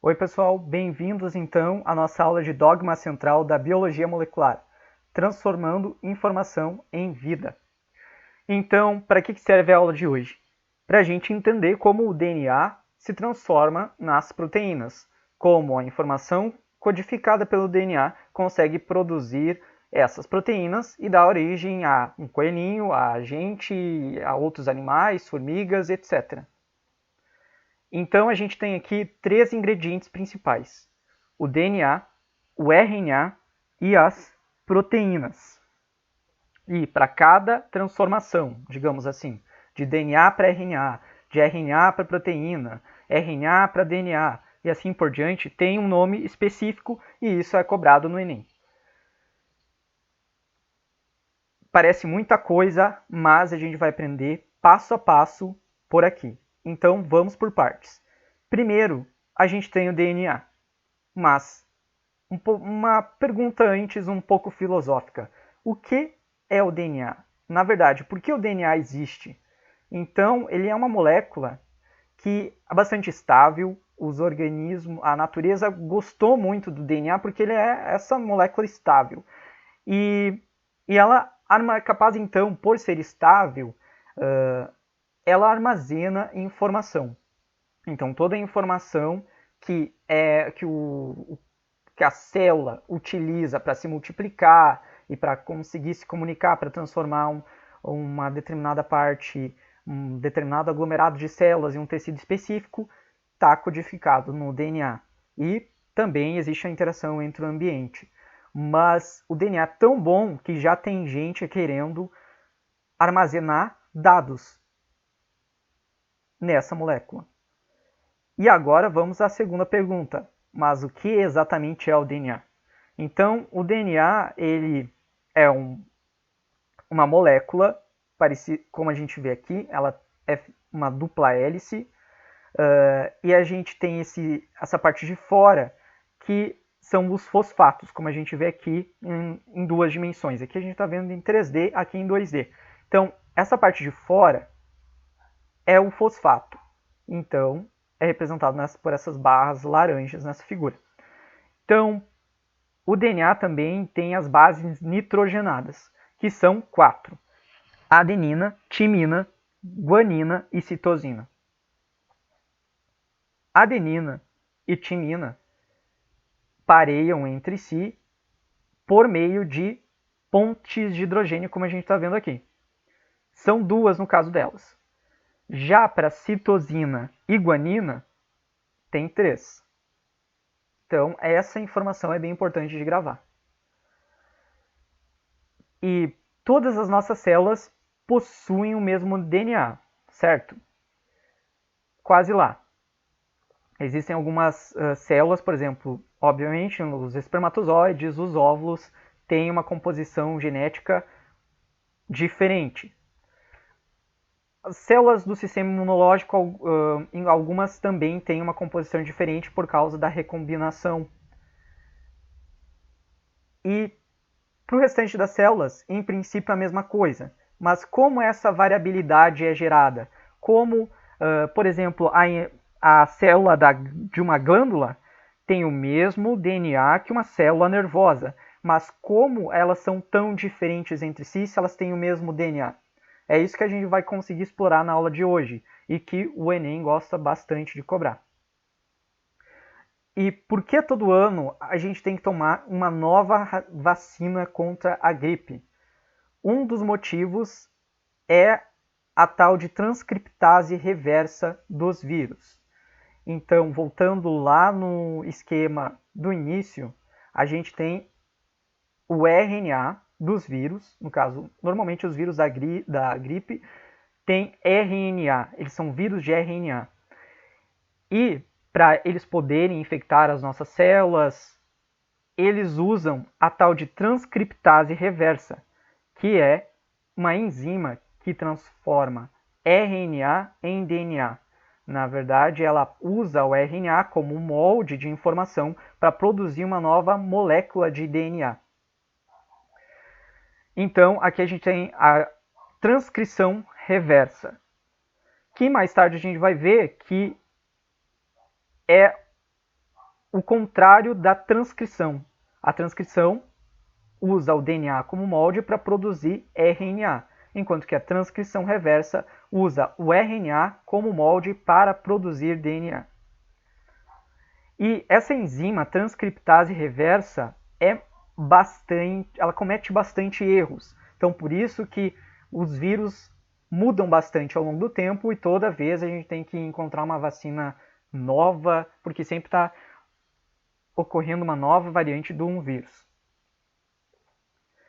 Oi pessoal, bem-vindos então à nossa aula de dogma central da biologia molecular, transformando informação em vida. Então, para que serve a aula de hoje? Para a gente entender como o DNA se transforma nas proteínas, como a informação codificada pelo DNA consegue produzir essas proteínas e dar origem a um coelhinho, a gente, a outros animais, formigas, etc. Então a gente tem aqui três ingredientes principais: o DNA, o RNA e as proteínas. E para cada transformação, digamos assim, de DNA para RNA, de RNA para proteína, RNA para DNA e assim por diante, tem um nome específico e isso é cobrado no Enem. Parece muita coisa, mas a gente vai aprender passo a passo por aqui. Então vamos por partes. Primeiro, a gente tem o DNA, mas uma pergunta antes um pouco filosófica. O que é o DNA? Na verdade, por que o DNA existe? Então, ele é uma molécula que é bastante estável, os organismos, a natureza gostou muito do DNA porque ele é essa molécula estável. E ela é capaz, então, por ser estável, ela armazena informação. Então, toda a informação que a célula utiliza para se multiplicar e para conseguir se comunicar, para transformar uma determinada parte, um determinado aglomerado de células em um tecido específico, está codificado no DNA. E também existe a interação entre o ambiente. Mas o DNA é tão bom que já tem gente querendo armazenar dados nessa molécula. E agora vamos à segunda pergunta. Mas o que exatamente é o DNA? Então, o DNA ele é uma molécula, parecida, como a gente vê aqui, ela é uma dupla hélice, e a gente tem essa parte de fora, que são os fosfatos, como a gente vê aqui em duas dimensões. Aqui a gente está vendo em 3D, aqui em 2D. Então, essa parte de fora é o fosfato. Então, é representado por essas barras laranjas nessa figura. Então, o DNA também tem as bases nitrogenadas, que são 4: adenina, timina, guanina e citosina. Adenina e timina pareiam entre si por meio de pontes de hidrogênio, como a gente está vendo aqui. São duas no caso delas. Já para citosina e guanina, tem 3. Então, essa informação é bem importante de gravar. E todas as nossas células possuem o mesmo DNA, certo? Quase lá. Existem algumas células, por exemplo, obviamente, os espermatozoides, os óvulos, têm uma composição genética diferente. As células do sistema imunológico, algumas também têm uma composição diferente por causa da recombinação. E para o restante das células, em princípio, a mesma coisa. Mas como essa variabilidade é gerada? Como, por exemplo, a célula de uma glândula tem o mesmo DNA que uma célula nervosa. Mas como elas são tão diferentes entre si se elas têm o mesmo DNA? É isso que a gente vai conseguir explorar na aula de hoje e que o Enem gosta bastante de cobrar. E por que todo ano a gente tem que tomar uma nova vacina contra a gripe? Um dos motivos é a tal de transcriptase reversa dos vírus. Então, voltando lá no esquema do início, a gente tem o RNA dos vírus, no caso, normalmente os vírus da gripe têm RNA, eles são vírus de RNA. E para eles poderem infectar as nossas células, eles usam a tal de transcriptase reversa, que é uma enzima que transforma RNA em DNA. Na verdade, ela usa o RNA como um molde de informação para produzir uma nova molécula de DNA. Então, aqui a gente tem a transcrição reversa, que mais tarde a gente vai ver que é o contrário da transcrição. A transcrição usa o DNA como molde para produzir RNA, enquanto que a transcrição reversa usa o RNA como molde para produzir DNA. E essa enzima transcriptase reversa ela comete bastante erros. Então, por isso que os vírus mudam bastante ao longo do tempo e toda vez a gente tem que encontrar uma vacina nova, porque sempre está ocorrendo uma nova variante de um vírus.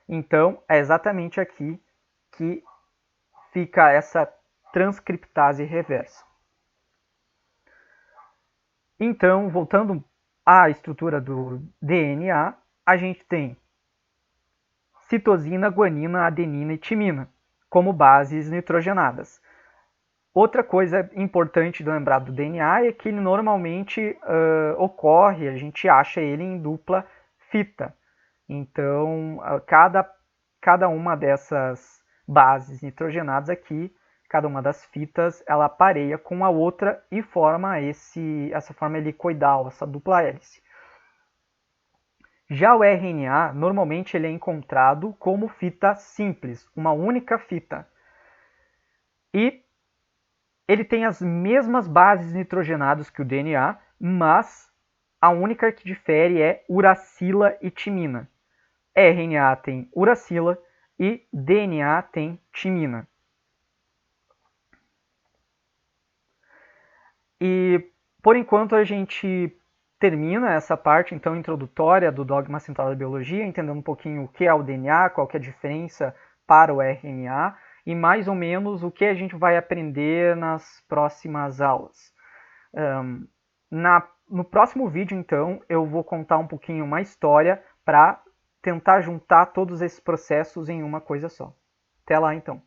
Então, é exatamente aqui que fica essa transcriptase reversa. Então, voltando à estrutura do DNA, a gente tem citosina, guanina, adenina e timina como bases nitrogenadas. Outra coisa importante de lembrar do DNA é que ele normalmente ocorre, a gente acha ele em dupla fita. Então, cada uma dessas bases nitrogenadas aqui, cada uma das fitas, ela pareia com a outra e forma essa forma helicoidal, essa dupla hélice. Já o RNA, normalmente ele é encontrado como fita simples, uma única fita. E ele tem as mesmas bases nitrogenadas que o DNA, mas a única que difere é uracila e timina. RNA tem uracila e DNA tem timina. E por enquanto a gente termina essa parte então introdutória do dogma central da biologia, entendendo um pouquinho o que é o DNA, qual que é a diferença para o RNA e mais ou menos o que a gente vai aprender nas próximas aulas. No próximo vídeo, então, eu vou contar um pouquinho uma história para tentar juntar todos esses processos em uma coisa só. Até lá, então.